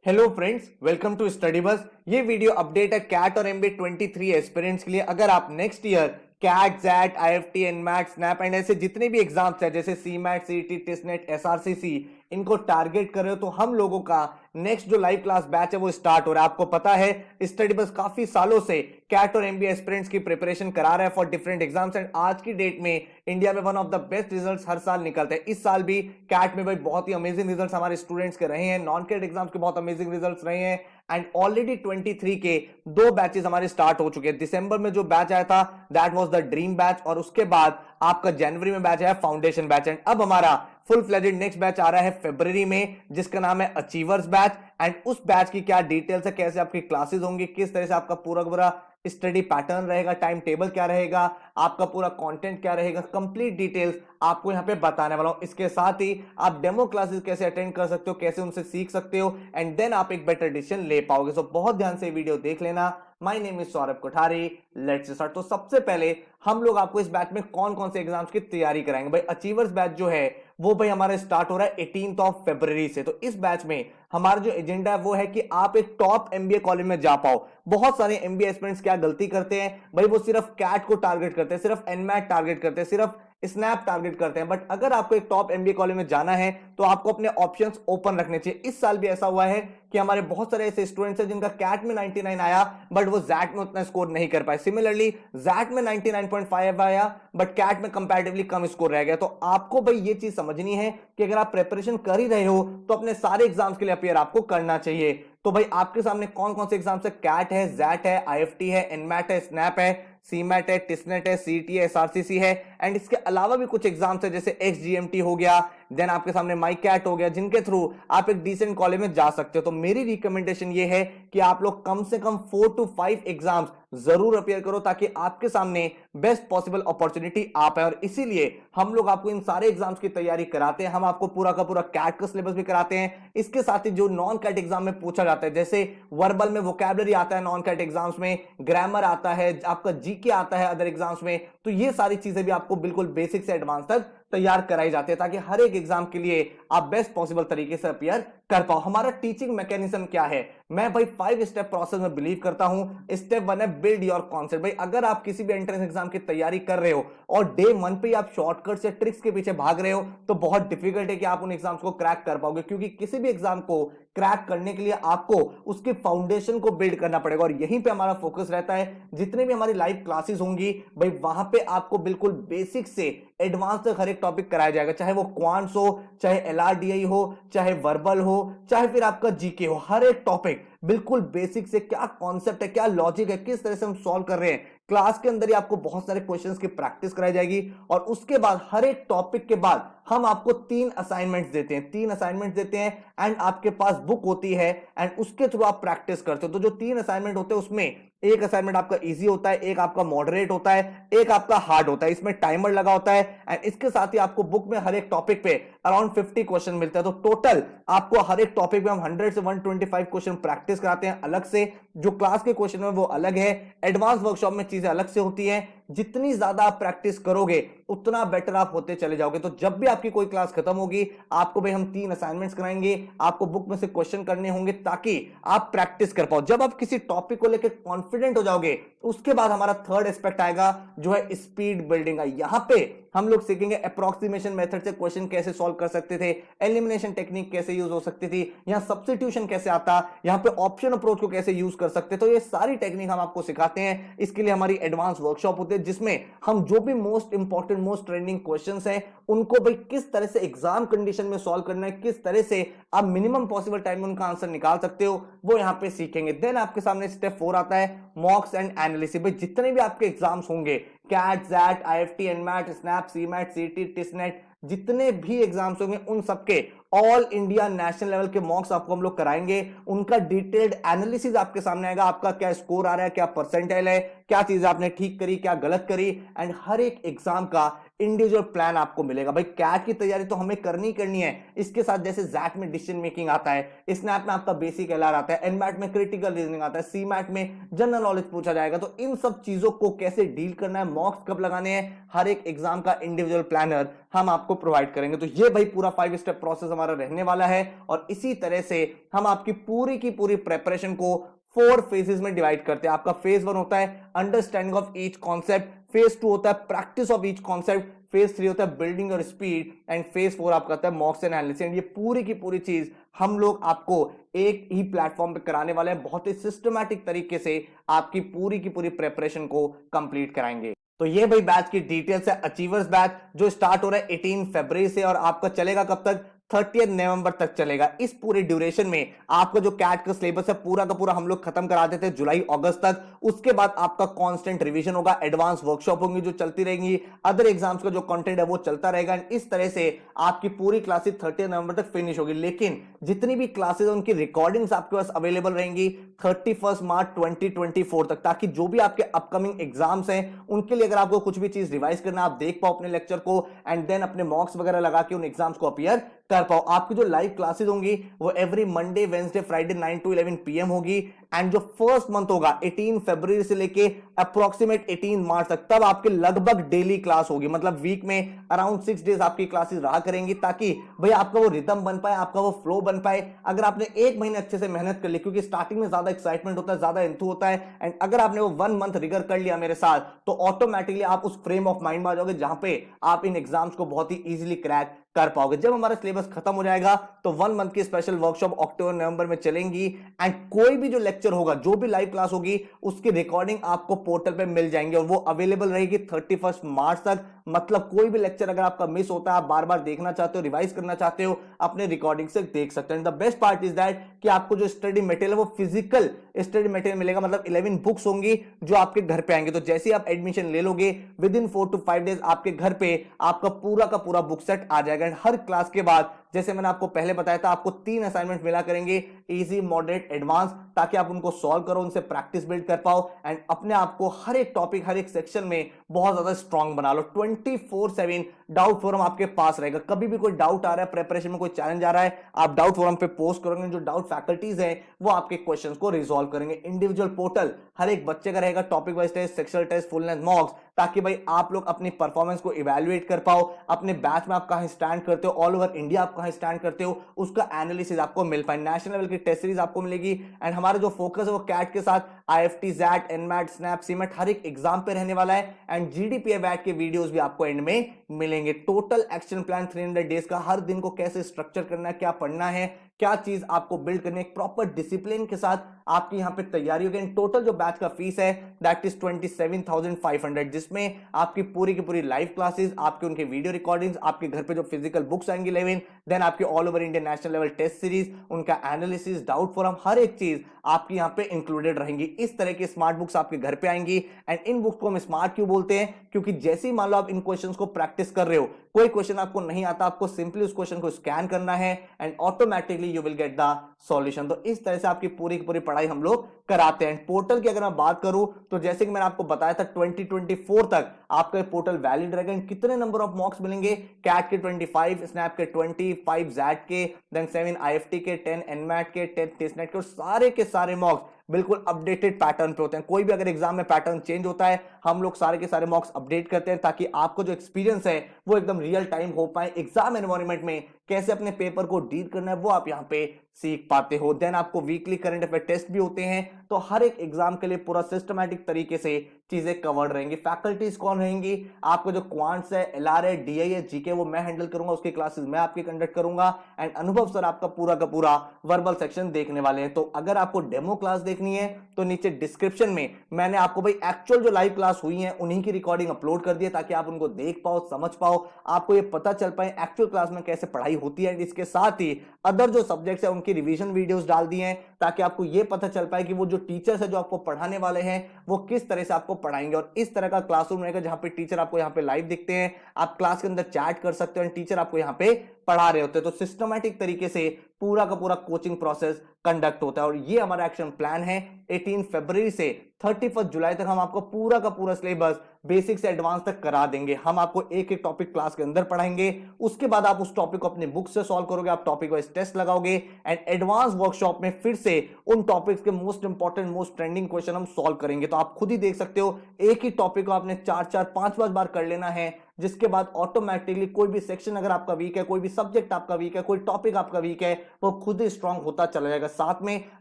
Hello friends, welcome to Study Bus. ये video update है CAT और एमबी 23 एस्पिरेंट्स के लिए। अगर आप next year CAT, XAT, IIFT, NMAT, SNAP and ऐसे जितने भी एग्जाम्स हैं जैसे सी मैट, सीटी, टिसनेट, एसआरसीसी, इनको टारगेट कर रहे हो तो हम लोगों का नेक्स्ट जो लाइव क्लास बैच है वो स्टार्ट हो रहा है। आपको पता है स्टडी बस काफी सालों से कैट और एमबी एस्पिरेंट्स की प्रिपरेशन करा रहा है फॉर डिफरेंट एग्जाम्स एंड आज की डेट में इंडिया में one of the best results हर साल निकलते हैं। इस साल भी कैट में भाई बहुत ही अमेजिंग रिजल्ट्स हमारे स्टूडेंट्स के रहे हैं, नॉन कैट एग्जाम्स के बहुत अमेजिंग रिजल्ट्स रहे हैं एंड ऑलरेडी 23 के दो बैचेस हमारे स्टार्ट हो चुके हैं। दिसंबर में जो बैच आया था that was the dream batch और उसके बाद आपका जनवरी में बैच आया फाउंडेशन बैच एंड अब हमारा फुल फ्लेजेड नेक्स्ट बैच आ रहा है फरवरी में जिसका नाम है अचीवर्स बैच। एंड उस बैच की क्या डिटेल्स है, कैसे आपकी क्लासेस होंगी, किस तरह से आपका पूरा स्टडी पैटर्न रहेगा, टाइम टेबल क्या रहेगा, आपका पूरा कंटेंट क्या रहेगा, कंप्लीट डिटेल्स आपको यहां पे बताने वाला हूं। इसके साथ ही आप डेमो क्लासेस कैसे अटेंड कर सकते हो, कैसे उनसे सीख सकते हो एंड देन आप एक बेटर डिसीजन ले पाओगे। सो बहुत ध्यान से वीडियो देख लेना। My name is Saurabh Kothari, let's start. तो सबसे पहले हम लोग आपको इस बैच में कौन कौन से एग्जाम्स की तैयारी कराएंगे। भाई अचीवर्स बैच जो है वो भाई हमारा स्टार्ट हो रहा है 18 फरवरी से। तो इस बैच में हमारा जो एजेंडा है वो है कि आप एक टॉप एमबीए कॉलेज में जा पाओ। बहुत सारे एमबीए एस्पिरेंट्स क्या गलती करते हैं भाई, वो सिर्फ कैट को टारगेट करते हैं, सिर्फ एनमैट टारगेट करते हैं, सिर्फ स्नैप टारगेट करते हैं। बट अगर आपको एक टॉप एमबीए कॉलेज में जाना है तो आपको अपने ऑप्शंस ओपन रखने चाहिए। इस साल भी ऐसा हुआ है कि हमारे बहुत सारे ऐसे स्टूडेंट्स हैं जिनका कैट में 99 आया बट वो जैट में उतना स्कोर नहीं कर पाए। सिमिलरली जैट में 99.5 आया बट कैट में कंपैरेटिवली कम स्कोर रह गया। तो आपको भाई ये चीज समझनी है कि अगर आप प्रिपरेशन कर ही रहे हो तो अपने सारे एग्जाम्स के लिए अपियर आपको करना चाहिए। तो भाई आपके सामने कौन कौन से एग्जाम्स है, कैट है, जैट है, आईएफटी है, एनमैट है, स्नैप है, सीमैट है, टिसनेट है, सीटी है, एसआरसीसी है एंड इसके अलावा भी कुछ एग्जाम्स है जैसे एक्सजीएमटी हो गया, देन आपके सामने माई कैट हो गया, जिनके थ्रू आप एक डिसेंट कॉलेज में जा सकते हो। तो मेरी रिकमेंडेशन ये है कि आप लोग कम से कम 4 to 5 एग्जाम्स जरूर अपियर करो ताकि आपके सामने बेस्ट पॉसिबल अपॉर्चुनिटी आ पाए। और इसीलिए हम लोग आपको इन सारे एग्जाम्स की तैयारी कराते हैं। हम आपको पूरा का पूरा कैट का सिलेबस भी कराते हैं। इसके साथ ही जो नॉन कैट एग्जाम में पूछा जाता है जैसे वर्बल में वोकैबुलरी आता है, नॉन कैट एग्जाम्स में ग्रामर आता है, आपका जीके आता है अदर एग्जाम्स में, तो ये सारी चीजें भी आपको बिल्कुल बेसिक से एडवांस तक तैयार कराई जाती है ताकि हर एक एग्जाम के लिए आप बेस्ट पॉसिबल तरीके से अपियर कर पाओ। हमारा टीचिंग मैकेनिज्म क्या है, मैं भाई 5 स्टेप प्रोसेस में बिलीव करता हूं। स्टेप 1 है बिल्ड योर कॉन्सेप्ट। भाई अगर आप किसी भी एंट्रेंस एग्जाम की तैयारी कर रहे हो और डे 1 पे आप शॉर्टकट्स या ट्रिक्स के पीछे भाग रहे हो तो बहुत डिफिकल्ट है कि आप उन एग्जाम्स को क्रैक कर पाओगे, क्योंकि किसी भी एग्जाम को क्रैक करने के लिए आपको उसके फाउंडेशन को बिल्ड करना पड़ेगा और यहीं पे हमारा फोकस रहता है। जितने भी हमारी लाइव क्लासेस होंगी भाई वहां पे आपको बिल्कुल बेसिक से एडवांस तक हर एक टॉपिक कराया जाएगा, चाहे वो क्वांट्स हो, चाहे एलआरडीआई हो, चाहे वर्बल हो, चाहे फिर आपका जीके हो। हर एक टॉपिक बिल्कुल बेसिक से क्या कॉन्सेप्ट है, क्या लॉजिक है, किस तरह से हम सॉल्व कर रहे हैं, क्लास के अंदर ही आपको बहुत सारे क्वेश्चंस की प्रैक्टिस कराई जाएगी। और उसके बाद हर एक टॉपिक के बाद हम आपको 3 असाइनमेंट्स देते हैं, 3 असाइनमेंट्स देते हैं एंड आपके पास बुक होती है एंड उसके थ्रू आप प्रैक्टिस करते हो। तो जो 3 असाइनमेंट होते हैं उसमें एक असाइनमेंट आपका इजी होता है, एक आपका मॉडरेट होता है, एक आपका हार्ड होता है। इसमें टाइमर लगा होता है एंड इसके साथ ही आपको बुक में हर एक टॉपिक पे अराउंड 50 क्वेश्चन मिलते हैं। तो टोटल आपको हर एक टॉपिक पे हम 100 से 125 क्वेश्चन प्रैक्टिस कराते हैं अलग से। जो क्लास के क्वेश्चन है वो अलग है, एडवांस वर्कशॉप में चीजें अलग से होती हैं। जितनी ज्यादा आप प्रैक्टिस करोगे उतना बेटर आप होते चले जाओगे। तो जब भी आपकी कोई क्लास खत्म होगी आपको भाई हम 3 असाइनमेंट्स कराएंगे, आपको बुक में से क्वेश्चन करने होंगे ताकि आप प्रैक्टिस कर पाओ। जब आप किसी टॉपिक को लेकर कॉन्फिडेंट हो जाओगे उसके बाद हमारा थर्ड एस्पेक्ट आएगा जो है स्पीड बिल्डिंग का। यहां पे हम लोग सीखेंगे अप्रोक्सीमेशन मेथड से क्वेश्चन कैसे सॉल्व कर सकते थे, एलिमिनेशन टेक्निक कैसे यूज हो सकती थी, यहां सब्स्टिट्यूशन कैसे आता, यहां पे ऑप्शन अप्रोच को कैसे यूज कर सकते। तो ये सारी टेक्निक हम आपको सिखाते हैं। इसके लिए हमारी एडवांस वर्कशॉप होती है जिसमें हम जो भी most important most trending questions हैं उनको भाई किस तरह से एग्जाम कंडीशन में सॉल्व करना है, किस तरह से आप मिनिमम पॉसिबल टाइम में उनका आंसर निकाल सकते हो, वो यहां पे सीखेंगे। देन आपके सामने स्टेप 4 आता है मॉक्स एंड एनालिसिस। भाई जितने भी आपके एग्जाम्स होंगे CAT, XAT, IIFT, NMAT, SNAP, CMAT, CET, TISSNET, जितने भी एग्जाम्स होंगे उन सबके ऑल इंडिया नेशनल लेवल के मॉक्स आपको हम लोग कराएंगे। उनका डिटेल्ड एनालिसिस आपके सामने आएगा, आपका क्या स्कोर आ रहा है, क्या परसेंटाइल है, क्या चीज आपने ठीक करी, क्या गलत करी एंड हर एक एग्जाम का इंडिविजुअल प्लान आपको मिलेगा। भाई कैट की तैयारी तो हमें करनी है, इसके साथ जैसे जैट में डिसीजन मेकिंग आता है, स्नैप में आपका बेसिक एलआर आता है, एनमैट में क्रिटिकल रीजनिंग आता है, सीमैट में जनरल नॉलेज पूछा जाएगा। तो इन सब चीजों को कैसे डील करना है, मॉक्स कब लगाने हैं, हर एक एग्जाम का इंडिविजुअल प्लानर हम आपको प्रोवाइड करेंगे। तो ये भाई पूरा 5 स्टेप प्रोसेस हमारा रहने वाला है और इसी तरह से हम आपकी पूरी की पूरी प्रेपरेशन को 4 फेजेस में डिवाइड करते हैं। आपका फेज 1 होता है understanding of each concept, phase 2 होता है practice of each concept, phase 3 होता है बिल्डिंग और स्पीड एंड फेज 4 आपका होता है मॉक्स एनालिसिस। एंड ये पूरी की पूरी चीज हम लोग आपको एक ही प्लेटफॉर्म पे कराने वाले हैं, बहुत ही सिस्टमैटिक तरीके से आपकी पूरी की पूरी प्रेपरेशन को कंप्लीट कराएंगे। तो ये भाई बैच की डिटेल्स है, अचीवर्स बैच जो स्टार्ट हो रहा है 18 फरवरी से और आपका चलेगा कब तक, 30 नवंबर तक चलेगा। इस पूरे ड्यूरेशन में आपका जो कैट का सिलेबस है पूरा का पूरा हम लोग खत्म करा देते हैं जुलाई अगस्त तक। उसके बाद आपका कांस्टेंट रिवीजन होगा, एडवांस वर्कशॉप होंगी जो चलती रहेंगी, अदर एग्जाम्स का जो कंटेंट है वो चलता रहेगा। इस तरह से आपकी पूरी क्लासेस 30 नवंबर तक फिनिश होगी। लेकिन जितनी भी क्लासेस उनकी रिकॉर्डिंग्स आपके पास अवेलेबल रहेंगी 31 मार्च 2024 तक, ताकि जो भी आपके अपकमिंग एग्जाम्स हैं उनके लिए अगर आपको कुछ भी चीज रिवाइज करना है आप देख पाओ अपने लेक्चर को एंड देन अपने मॉक्स वगैरह लगा के उन एग्जाम्स को अपीयर कर पाओ। आपकी जो लाइव क्लासेस होंगी वो every Monday Wednesday Friday 9 to 11 PM होगी। एंड जो फर्स्ट मंथ होगा 18 फरवरी से लेके अप्रोक्सीमेट 18 मार्च तक, तब आपके लगभग डेली क्लास होगी, मतलब वीक में अराउंड 6 डेज आपकी क्लासेस रहा करेंगी, ताकि भाई आपका वो रिदम बन पाए, आपका वो फ्लो बन पाए। अगर आपने एक महीने अच्छे से मेहनत कर ली, क्योंकि स्टार्टिंग में ज्यादा एक्साइटमेंट होता है, ज्यादा इंथू होता है, एंड अगर आपने वो 1 मंथ रिगर कर लिया मेरे साथ तो ऑटोमेटिकली आप उस फ्रेम ऑफ माइंड में आ जाओगे जहां पे आप इन एग्जाम्स को बहुत ही इजीली क्रैक कर पाओगे। जब हमारा सिलेबस खत्म हो जाएगा तो 1 मंथ की स्पेशल वर्कशॉप अक्टूबर नवंबर में चलेंगी एंड कोई भी जो लेक्चर होगा, जो भी लाइव क्लास होगी, उसकी रिकॉर्डिंग आपको पोर्टल पे मिल जाएंगे और वो अवेलेबल रहेगी 31 मार्च तक। मतलब कोई भी लेक्चर अगर आपका मिस होता है, आप बार बार देखना चाहते हो, रिवाइज करना चाहते हो, अपने रिकॉर्डिंग से देख सकते हैं। The best part is that कि आपको जो स्टडी मटेरियल है वो फिजिकल स्टडी मटेरियल मिलेगा, मतलब 11 बुक्स होंगी जो आपके घर पे आएंगे। तो जैसे ही आप एडमिशन ले लोगे विद इन 4 to 5 डेज आपके घर पे आपका पूरा का पूरा बुक सेट आ जाएगा। हर क्लास के बाद, जैसे मैंने आपको पहले बताया था, आपको 3 असाइनमेंट मिला करेंगे, इजी, मॉडरेट, एडवांस, ताकि आप उनको सॉल्व करो, उनसे प्रैक्टिस बिल्ड कर पाओ एंड अपने आप को हर एक टॉपिक, हर एक सेक्शन में बहुत ज्यादा स्ट्रांग बना लो। 24/7 डाउट फोरम आपके पास रहेगा। कभी भी कोई डाउट आ रहा है, प्रिपरेशन में कोई चैलेंज आ रहा है, आप डाउट फोरम पे पोस्ट करोगे, जो डाउट फैकल्टीज हैं वो आपके क्वेश्चंस को रिजॉल्व करेंगे। इंडिविजुअल पोर्टल हर एक बच्चे का रहेगा, topic wise test, sectional test, full length mocks, ताकि भाई आप लोग अपनी परफॉर्मेंस को इवैल्यूएट कर पाओ, अपने बैच में आप कहां स्टैंड करते हो, ऑल ओवर इंडिया आप कहां स्टैंड करते हो, उसका एनालिसिस आपको मिल पाए। नेशनल लेवल की टेस्ट सीरीज आपको मिलेगी एंड हमारा जो फोकस है वो कैट के साथ IFT, XAT, NMAT, SNAP, CMAT हर एक एग्जाम पे रहने वाला है एंड जीडीपीए बैट के वीडियोस भी आपको एंड में मिलेंगे। टोटल एक्शन प्लान 300 डेज का, हर दिन को कैसे स्ट्रक्चर करना है, क्या पढ़ना है, क्या चीज आपको बिल्ड करनी है, एक प्रॉपर डिसिप्लिन के साथ आपकी यहां पे तैयारी होगी। टोटल जो बैच का फीस है दैट इज 27,500, जिसमें आपकी पूरी की पूरी लाइव क्लासेस, आपके उनके वीडियो रिकॉर्डिंग्स, आपके घर पे जो फिजिकल बुक्स आएंगी 11, देन आपके all over India national level test series, उनका एनालिसिस, डाउट फोरम, हर एक चीज आपकी यहां पे इंक्लूडेड रहेंगी। इस तरह की स्मार्ट बुक्स आपके घर पे आएंगी एंड इन बुक्स को हम स्मार्ट क्यों बोलते हैं, क्योंकि जैसे ही मान लो आप इन क्वेश्चंस को प्रैक्टिस कर रहे हो, कोई क्वेश्चन आपको नहीं आता, आपको सिंपली उस क्वेश्चन को स्कैन करना है and automatically you will get the solution. तो इस तरह से आपकी पूरी की पूरी पढ़ाई हम लोग कराते हैं। पोर्टल की अगर मैं बात करूं तो जैसे कि मैंने आपको बताया था 2024 तक आपका पोर्टल वैलिड रहेगा। कितने नंबर ऑफ मॉक्स मिलेंगे, कैट के 25, स्नैप के 25, जैट के, देन 7 आईएफटी के, 10 एनमैट के, 10 टेस्टनेट के, और सारे के सारे मॉक्स बिल्कुल अपडेटेड पैटर्न पे होते हैं। कोई भी अगर एग्जाम में पैटर्न चेंज होता है, हम लोग सारे के सारे मॉक्स अपडेट करते हैं, ताकि आपको जो एक्सपीरियंस है वो एकदम रियल टाइम हो पाए। एग्जाम एनवायरनमेंट में कैसे अपने पेपर को डील करना है वो आप यहां पे सीख पाते हो। देन आपको वीकली करंट अफेयर टेस्ट भी होते हैं, तो हर एक एग्जाम के लिए पूरा सिस्टमैटिक तरीके से चीजें कवर्ड रहेंगी। फैकल्टीज कौन रहेंगी, आपको जो क्वांट्स है, एलआर है, डीआई है, जीके, वो मैं हैंडल करूंगा, उसकी क्लासेस मैं आपके कंडक्ट करूंगा एंड अनुभव सर आपका पूरा का पूरा वर्बल सेक्शन देखने वाले हैं। तो अगर आपको डेमो क्लास देखनी है तो नीचे डिस्क्रिप्शन में मैंने आपको भाई एक्चुअल जो लाइव क्लास हुई है उन्हीं की रिकॉर्डिंग अपलोड कर दी है, ताकि आप उनको देख पाओ, समझ पाओ, आपको ये पता चल पाए एक्चुअल क्लास में कैसे पढ़ाई होती है। इसके साथ ही अदर जो सब्जेक्ट्स है उनकी रिवीजन वीडियोस डाल दी हैं, ताकि आपको ये पता चल पाए कि वो जो टीचर्स है जो आपको पढ़ाने वाले हैं वो किस तरह से आपको पढ़ाएंगे। और इस तरह का क्लासरूम रहेगा जहां पे टीचर आपको यहां पे लाइव दिखते हैं, आप क्लास के अंदर चैट कर सकते हो, टीचर आपको यहां पे पढ़ा रहे होते हैं। तो सिस्टमैटिक तरीके से पूरा का पूरा कोचिंग प्रोसेस कंडक्ट होता है और ये हमारा एक्शन प्लान है। 18 फरवरी से 31 जुलाई तक हम आपको पूरा का पूरा सिलेबस बेसिक से एडवांस तक करा देंगे। हम आपको एक एक टॉपिक क्लास के अंदर पढ़ाएंगे, उसके बाद आप उस टॉपिक को अपने बुक से सॉल्व करोगे, आप टॉपिक वाइज टेस्ट लगाओगे एंड एडवांस वर्कशॉप में फिर से उन टॉपिक्स के most important most trending question हम सॉल्व करेंगे। तो आप खुद ही देख सकते हो, एक ही टॉपिक को आपने 4-4 5-5 बार कर लेना है, जिसके बाद ऑटोमेटिकली कोई भी सेक्शन अगर आपका वीक है, कोई भी सब्जेक्ट आपका वीक है, कोई टॉपिक आपका वीक है, वो खुद ही स्ट्रांग होता चला जाएगा। साथ में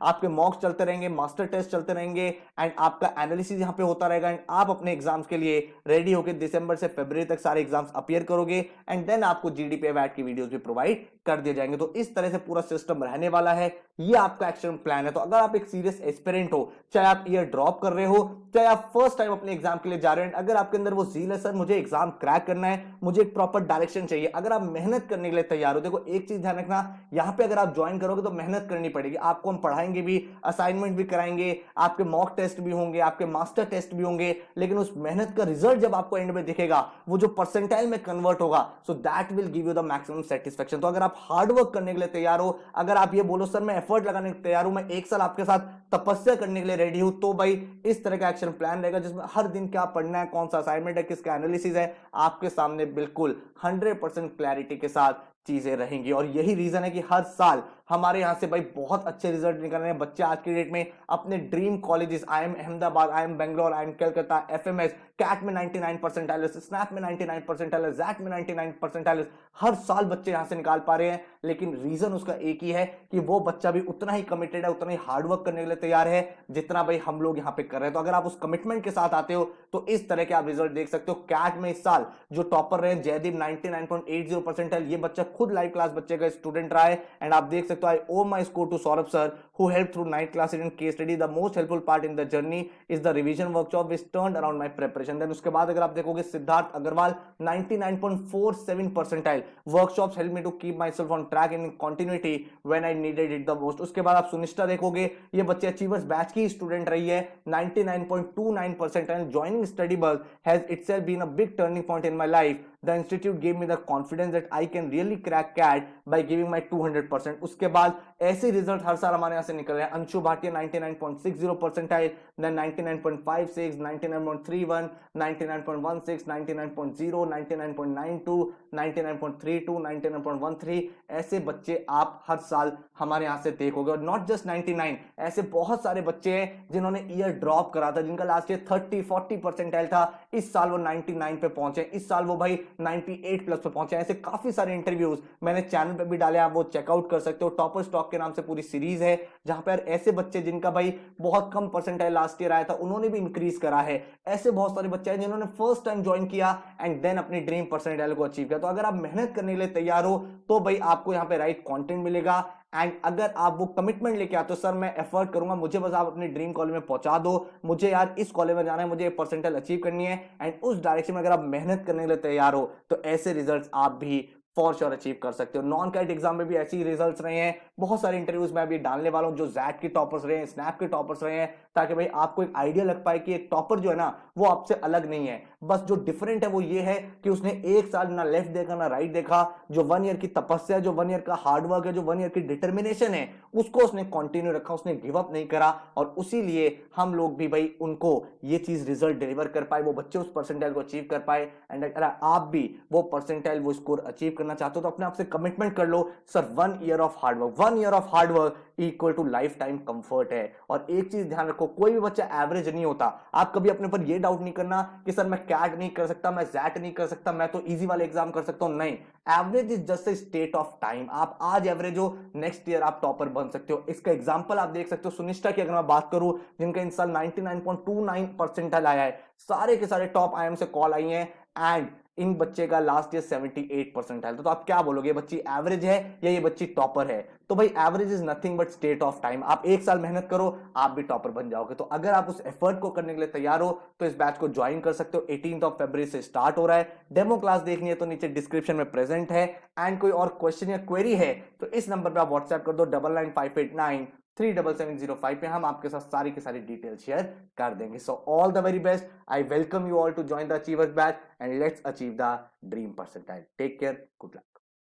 आपके मॉक्स चलते रहेंगे, मास्टर टेस्ट चलते रहेंगे एंड आपका एनालिसिस यहां पे होता रहेगा एंड आप अपने एग्जाम्स के लिए रेडी होकर दिसंबर से फरवरी तक सारे एग्जाम्स अपीयर करोगे एंड देन आपको जीडीपी वैट की वीडियोस भी प्रोवाइड कर दिए जाएंगे। तो इस तरह से पूरा सिस्टम रहने वाला है, ये आपका एक्शन प्लान है। तो अगर आप एक सीरियस एस्पिरेंट हो, चाहे आप ईयर ड्रॉप कर रहे हो, चाहे आप फर्स्ट टाइम अपने एग्जाम के लिए जा रहे हैं, अगर आपके अंदर वो ज़ील है, सर मुझे एग्जाम क्रैक करना है, मुझे एक प्रॉपर डायरेक्शन चाहिए, अगर आप मेहनत करने के लिए तैयार हो, देखो एक चीज ध्यान रखना, यहां पे अगर आप ज्वाइन करोगे तो मेहनत करनी पड़ेगी, आपको हम पढ़ाएंगे भी, असाइनमेंट भी कराएंगे, आपके मॉक टेस्ट भी होंगे, आपके मास्टर टेस्ट भी होंगे, लेकिन उस मेहनत का रिजल्ट जब आपको एंड में दिखेगा, वो जो परसेंटाइल में कन्वर्ट होगा, so that will give you the maximum satisfaction. तो अगर आप हार्ड वर्क करने के लिए तैयार हो, अगर आप ये बोलो सर मैं एफर्ट लगाने के लिए तैयार हूं, मैं एक साल आपके साथ तपस्या करने के लिए रेडी हूं, तो भाई इस तरह का एक्शन प्लान रहेगा जिसमें हर दिन क्या पढ़ना है, कौन सा असाइनमेंट है, किसका एनालिसिस है, आपके सामने बिल्कुल 100% क्लैरिटी के साथ चीजें रहेंगी। और यही रीजन है कि हर साल हमारे यहां से भाई बहुत अच्छे रिजल्ट निकल रहे हैं। बच्चे आज की डेट में अपने dream colleges, IIM Ahmedabad, IIM Bangalore, IIM Calcutta, FMS, CAT में 99 परसेंटाइल, स्नैप में 99 परसेंटाइल, जैट में 99 परसेंटाइल, हर साल बच्चे यहां से निकाल पा रहे हैं। लेकिन रीजन उसका एक ही है कि वो बच्चा भी उतना ही कमिटेड है, उतना ही हार्डवर्क करने के लिए तैयार है जितना भाई हम लोग यहाँ पे कर रहे हैं। तो अगर आप उस कमिटमेंट के साथ आते हो तो इस तरह के आप रिजल्ट देख सकते हो। कैट में इस साल जो टॉपर रहे जयदीप 99.80 परसेंटाइल, ये बच्चा खुद लाइव क्लास बच्चे का स्टूडेंट रहा है एंड आप देख सकते हो, I owe my score to Saurabh sir who helped through night classes and case study. The most helpful part in the journey is the revision workshop which turned around my preparation. Then उसके बाद अगर आप देखोगे Siddharth Agarwal 99.47 percentile, workshops helped me to keep myself on track and in continuity when I needed it the most. उसके बाद आप सुनिष्ठा देखोगे, ये बच्चे अचीवर्स बैच की स्टूडेंट रही है 99.29 percentile. Joining study bus has itself been a big turning point in my life. The institute gave me the confidence that I can really crack CAT by giving my 200%. उसके बाद ऐसे result हर साल हमारे यहाँ से निकल रहे हैं। अंशु भाटिया 99.60 परसेंटाइल, देन 99.56, 99.31, 99.16, 99.0, 99.92, 99.32, 99.13, ऐसे बच्चे आप हर साल हमारे यहाँ से देखोगे। और नॉट जस्ट 99, ऐसे बहुत सारे बच्चे हैं जिन्होंने ईयर ड्रॉप करा था, जिनका लास्ट ईयर 30-40 परसेंटाइल था, इस साल वो 99 पे पहुंचे, इस साल वो भाई 98 प्लस पे पहुंचे। ऐसे काफी सारे इंटरव्यूज मैंने चैनल पे भी डाले, आप वो चेकआउट कर सकते हो। टॉपर स्टॉक के नाम से पूरी सीरीज है जहां पर ऐसे बच्चे जिनका भाई बहुत कम परसेंटाइल लास्ट ईयर आया था, उन्होंने भी इंक्रीज करा है। ऐसे बहुत सारे बच्चे हैं जिन्होंने फर्स्ट टाइम ज्वाइन किया एंड देन अपनी ड्रीम परसेंटाइल को अचीव किया। तो अगर आप मेहनत करने के लिए तैयार हो तो भाई आपको यहाँ पे राइट कंटेंट मिलेगा एंड अगर आप वो कमिटमेंट लेके आते हो, सर मैं एफर्ट करूंगा, मुझे बस आप अपनी ड्रीम कॉलेज में पहुंचा दो, मुझे यार इस कॉलेज में जाना है, मुझे परसेंटाइल अचीव करनी है एंड उस डायरेक्शन में अगर आप मेहनत करने के लिए तैयार हो तो ऐसे रिजल्ट्स आप भी फॉर श्योर अचीव कर सकते हो। नॉन कैट एग्जाम में भी ऐसे ही रिजल्ट्स रहे हैं। बहुत सारे इंटरव्यूज में अभी डालने वाला हूं जो जैट के टॉपर्स रहे हैं, स्नैप के टॉपर्स रहे हैं, ताकि भाई आपको एक आइडिया लग पाए कि एक टॉपर जो है ना वो आपसे अलग नहीं है। बस जो डिफरेंट है वो ये है कि उसने एक साल ना लेफ्ट देखा ना राइट देखा, जो 1 ईयर की तपस्या, जो 1 ईयर का हार्डवर्क है, जो 1 ईयर की डिटर्मिनेशन है, उसको उसने कंटिन्यू रखा, उसने गिव अप नहीं करा। और उसी लिए हम लोग भी भाई उनको ये चीज रिजल्ट डिलीवर कर पाए, वो बच्चे उस परसेंटाइल को अचीव कर पाए। एंड अगर आप भी वो परसेंटाइल वो स्कोर अचीव करना चाहते हो तो अपने आप से कमिटमेंट कर लो, sir 1 year of hard work, 1 year of hard work equal to life time comfort है। और एक चीज ध्यान रखो, कोई भी बच्चा एवरेज नहीं होता। आप कभी अपने ऊपर ये डाउट नहीं करना कि सर मैं कैट नहीं कर सकता, मैं जैट नहीं कर सकता, मैं तो इजी वाले एग्जाम कर सकता हूं। नहीं, average is just a state of time. आप आज एवरेज हो, नेक्स्ट ईयर आप टॉपर बन सकते हो। इसका एग्जांपल आप देख सकते हो सुनिष्ठा की अगर मैं बात करूं, जिनका इस साल 99.29 परसेंटाइल आया है, सारे के सारे टॉप IIM से कॉल आई हैं एंड इन बच्चे का लास्ट ईयर 78 परसेंटाइल था। तो आप क्या बोलोगे, ये बच्ची एवरेज है या ये बच्ची टॉपर है? तो भाई average is nothing but state of time. आप एक साल मेहनत करो, आप भी टॉपर बन जाओगे। तो अगर आप उस एफर्ट को करने के लिए तैयार हो तो इस बैच को ज्वाइन कर सकते हो। 18 फरवरी से स्टार्ट हो रहा है। डेमो क्लास देखनी है तो नीचे डिस्क्रिप्शन में प्रेजेंट है। एंड कोई और क्वेश्चन या क्वेरी है तो इस नंबर पर आप व्हाट्सएप कर दो 995893 37705 पे, हम आपके साथ सारी की सारी डिटेल शेयर कर देंगे। So all the very best, I welcome you all to join the achievers batch and let's achieve the dream percentile. Take care, good luck.